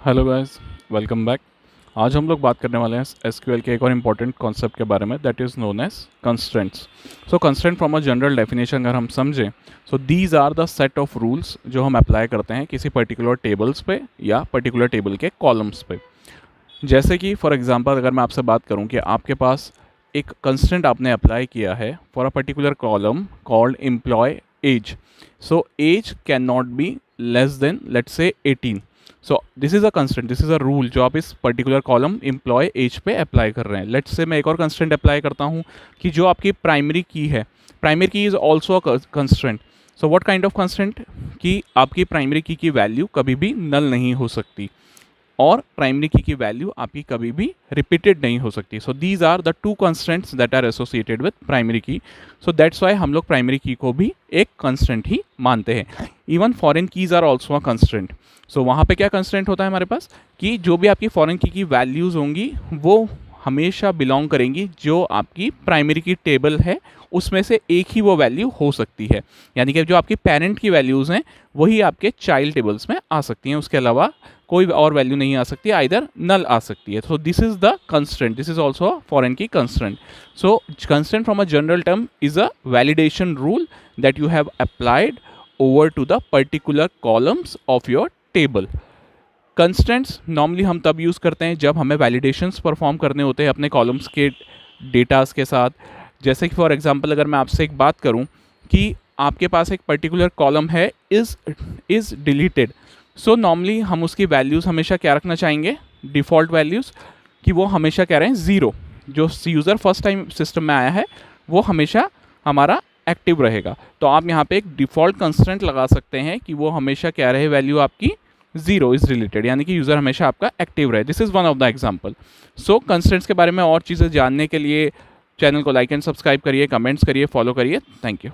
Hello guys, welcome back. आज हम लोग बात करने वाले हैं एसक्यूएल के एक और इम्पॉर्टेंट कॉन्सेप्ट के बारे में, that is known as constraints. So constraint from a general definition अगर हम समझें, so these are the set of rules जो हम अप्लाई करते हैं किसी पर्टिकुलर टेबल्स पे या पर्टिकुलर टेबल के कॉलम्स पे। जैसे कि फॉर एग्जांपल अगर मैं आपसे बात करूं कि आपके पास एक कंस्टेंट आपने अप्लाई किया है for a particular column called employ age. So age can not be less than let's say 18। So this is a constant, this is a rule जो आप इस पर्टिकुलर कॉलम एम्प्लॉय एज पे apply कर रहे हैं। Let's say मैं एक और कंस्टेंट अप्लाई करता हूँ कि जो आपकी प्राइमरी की है, primary key is also a constant. So what kind of constant कि आपकी प्राइमरी की वैल्यू कभी भी नल नहीं हो सकती और प्राइमरी की वैल्यू आपकी कभी भी रिपीटेड नहीं हो सकती। So these are the two constants that are associated with primary key. So that's why हम लोग प्राइमरी की को भी एक कंस्टेंट ही मानते हैं। Even foreign keys are also a constant. So वहाँ पे क्या कंस्टेंट होता है हमारे पास कि जो भी आपकी फॉरेन की वैल्यूज़ होंगी वो हमेशा बिलोंग करेंगी जो आपकी प्राइमरी की टेबल है उसमें से एक ही वो वैल्यू हो सकती है। यानी कि जो आपकी पेरेंट की वैल्यूज़ हैं वही आपके चाइल्ड टेबल्स में आ सकती हैं, उसके अलावा कोई और वैल्यू नहीं आ सकती, आइदर नल आ सकती है। So this is the constant, this is also foreign key constant. So constant from a general term is a validation rule that you have applied over to the particular columns of your table. Constants normally हम तब use करते हैं जब हमें validations perform करने होते हैं अपने कॉलम्स के डेटास के साथ। जैसे कि फॉर एग्जांपल अगर मैं आपसे एक बात करूं कि आपके पास एक पर्टिकुलर कॉलम है इज़ डिलीटेड। सो नॉर्मली हम उसकी वैल्यूज़ हमेशा क्या रखना चाहेंगे, डिफ़ॉल्ट वैल्यूज़, कि वो हमेशा क्या रहें ज़ीरो। जो यूज़र फर्स्ट टाइम सिस्टम में आया है वो हमेशा हमारा एक्टिव रहेगा। तो आप यहाँ पे एक डिफ़ॉल्ट कंस्टेंट लगा सकते हैं कि वो हमेशा क्या रहे, वैल्यू आपकी जीरो इज रिलेटेड, यानी कि यूज़र हमेशा आपका एक्टिव रहे। This is one of the example. So constants के बारे में और चीज़ें जानने के लिए चैनल को लाइक एंड सब्सक्राइब करिए, कमेंट्स करिए, फॉलो करिए। Thank you.